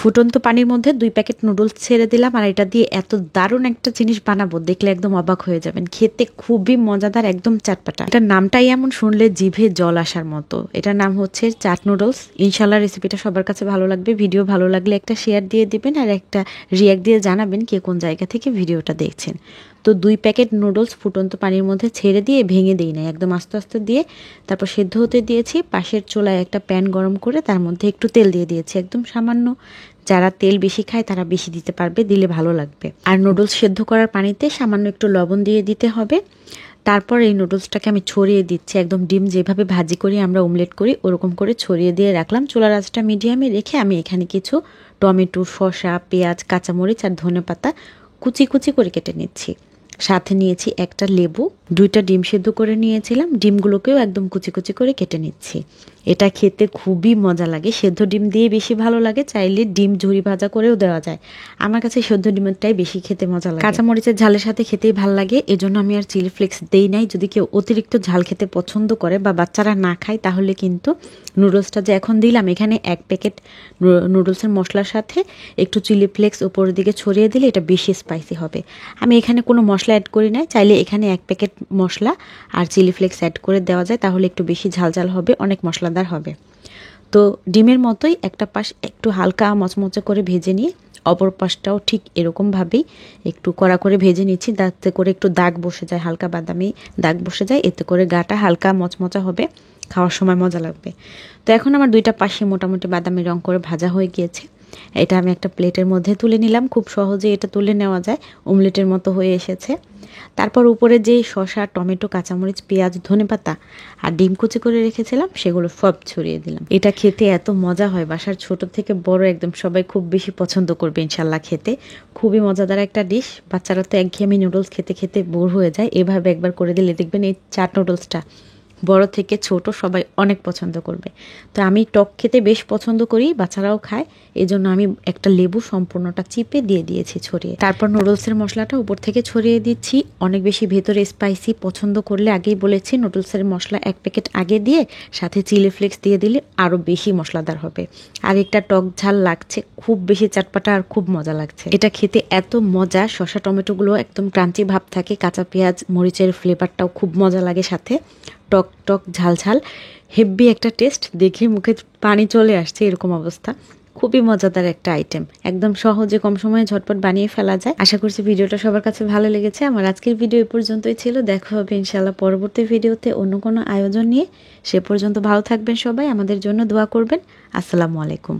ফুটন্ত পানির মধ্যে 2 প্যাকেট নুডলস ছেড়ে দিলাম, আর এটা দিয়ে এত দারুণ একটা জিনিস বানাবো, দেখলে একদম অবাক হয়ে যাবেন। খেতে খুবই মজাদার, একদম চাটপাটা। এটার নামটাই এমন, শুনলে জিভে জল আসার মতো। এটার নাম হচ্ছে চাট নুডলস। ইনশাল্লাহ রেসিপিটা সবার কাছে ভালো লাগবে। ভিডিও ভালো লাগলে একটা শেয়ার দিয়ে দিবেন, আর একটা রিয়াক্ট দিয়ে জানাবেন কে কোন জায়গা থেকে ভিডিওটা দেখছেন। তো 2 প্যাকেট নুডলস ফুটন্ত পানির মধ্যে ছেড়ে দিয়ে ভেঙে দিই না, একদম আস্তে আস্তে দিয়ে তারপর সেদ্ধ হতে দিয়েছি। পাশের চুলায় একটা প্যান গরম করে তার মধ্যে একটু তেল দিয়ে দিয়েছি, একদম সামান্য। যারা তেল বেশি খায় তারা বেশি দিতে পারবে, দিলে ভালো লাগবে। আর নুডলস সেদ্ধ করার পানিতে সামান্য একটু লবণ দিয়ে দিতে হবে। তারপর এই নুডলসটাকে আমি ছড়িয়ে দিচ্ছি, একদম ডিম যেভাবে ভাজি করি আমরা অমলেট করি ওরকম করে ছড়িয়ে দিয়ে রাখলাম। চুলার আঁচটা মিডিয়ামে রেখে আমি এখানে কিছু টমেটো, শসা, পেঁয়াজ, কাঁচামরিচ আর ধনেপাতা কুচি কুচি করে কেটে নিচ্ছি। সাথে নিয়েছি একটা লেবু, 2টা ডিম সেদ্ধ করে নিয়েছিলাম, ডিমগুলোকেও একদম কুচি কুচি করে কেটে নিচ্ছি। এটা খেতে খুবই মজা লাগে, সেদ্ধ ডিম দিয়ে বেশি ভালো লাগে, চাইলে ডিম ঝুরি ভাজা করেও দেওয়া যায়। আমার কাছে সেদ্ধ ডিমেরটাই বেশি খেতে মজা লাগে। কাঁচামরিচের ঝালের সাথে খেতেই ভালো লাগে, এজন্য আমি আর চিলি ফ্লেক্স দেই নাই। যদি কেউ অতিরিক্ত ঝাল খেতে পছন্দ করে বা বাচ্চারা না খায় তাহলে কিন্তু নুডলসটা যে এখন দিলাম এখানে 1 প্যাকেট নুডলসের মশলার সাথে একটু চিলি ফ্লেক্স উপরের দিকে ছড়িয়ে দিলে এটা বেশি স্পাইসি হবে। আমি এখানে কোনো মশলা অ্যাড করি নাই, চাইলে এখানে 1 প্যাকেট মশলা আর চিলি ফ্লেক্স অ্যাড করে দেওয়া যায়, তাহলে একটু বেশি ঝাল হবে, অনেক মশলাদার হবে। তো ডিমের মতোই একটা পাশ একটু হালকা মচমচে করে ভেজে নিয়ে অপর পাশটাও ঠিক এরকমভাবেই একটু কড়া করে ভেজে নিচ্ছি, যাতে করে একটু দাগ বসে যায়, হালকা বাদামি দাগ বসে যায়, এতে করে গাটা হালকা মচমচা হবে, খাওয়ার সময় মজা লাগবে। তো এখন আমার 2টা পাশে মোটামুটি বাদামি রং করে ভাজা হয়ে গিয়েছে। এটা আমি একটা প্লেটের মধ্যে তুলে নিলাম, খুব সহজে এটা তুলে নেওয়া যায়, অমলেটের মতো হয়ে এসেছে। তারপর উপরে যে শসা, টমেটো, কাঁচামরিচ, পেঁয়াজ, ধনেপাতা আর ডিম কুচি করে রেখেছিলাম সেগুলো সব ছড়িয়ে দিলাম। এটা খেতে এত মজা হয়, বাসার ছোট থেকে বড় একদম সবাই খুব বেশি পছন্দ করবে ইনশাল্লাহ। খেতে খুবই মজাদার একটা ডিশ। বাচ্চারা তো একঘেয়েমি নুডলস খেতে খেতে বোর হয়ে যায়, এভাবে একবার করে দিলে দেখবেন এই চাট নুডলসটা বড় থেকে ছোট সবাই অনেক পছন্দ করবে। তো আমি টক খেতে বেশ পছন্দ করি, বাচ্চারাও খায়, এই জন্য আমি একটা লেবু সম্পূর্ণটা চিপে দিয়ে দিয়েছি ছড়িয়ে। তারপর নুডলসের মশলাটা উপর থেকে ছড়িয়ে দিচ্ছি। অনেক বেশি ভেতরে স্পাইসি পছন্দ করলে আগেই বলেছি নুডলসের মশলা 1 প্যাকেট আগে দিয়ে সাথে চিলি ফ্লেক্স দিয়ে দিলে আরও বেশি মশলাদার হবে। আর একটা টক ঝাল লাগছে, খুব বেশি চাটপাটা আর খুব মজা লাগছে। এটা খেতে এত মজা, শসা টমেটোগুলো একদম ক্রাঞ্চি ভাব থাকে, কাঁচা পেঁয়াজ মরিচের ফ্লেভারটাও খুব মজা লাগে, সাথে টক টক ঝাল ঝাল হেভি একটা টেস্ট। দেখে মুখে পানি চলে আসছে এরকম অবস্থা। খুবই মজাদার একটা আইটেম, একদম সহজে কম সময়ে ঝটপট বানিয়ে ফেলা যায়। আশা করছি ভিডিওটা সবার কাছে ভালো লেগেছে। আমার আজকের ভিডিও এ পর্যন্তই ছিল, দেখা হবে ইনশাআল্লাহ পরবর্তী ভিডিওতে অন্য কোনো আয়োজন নিয়ে। সে পর্যন্ত ভালো থাকবেন সবাই, আমাদের জন্য দোয়া করবেন। আসসালামু আলাইকুম।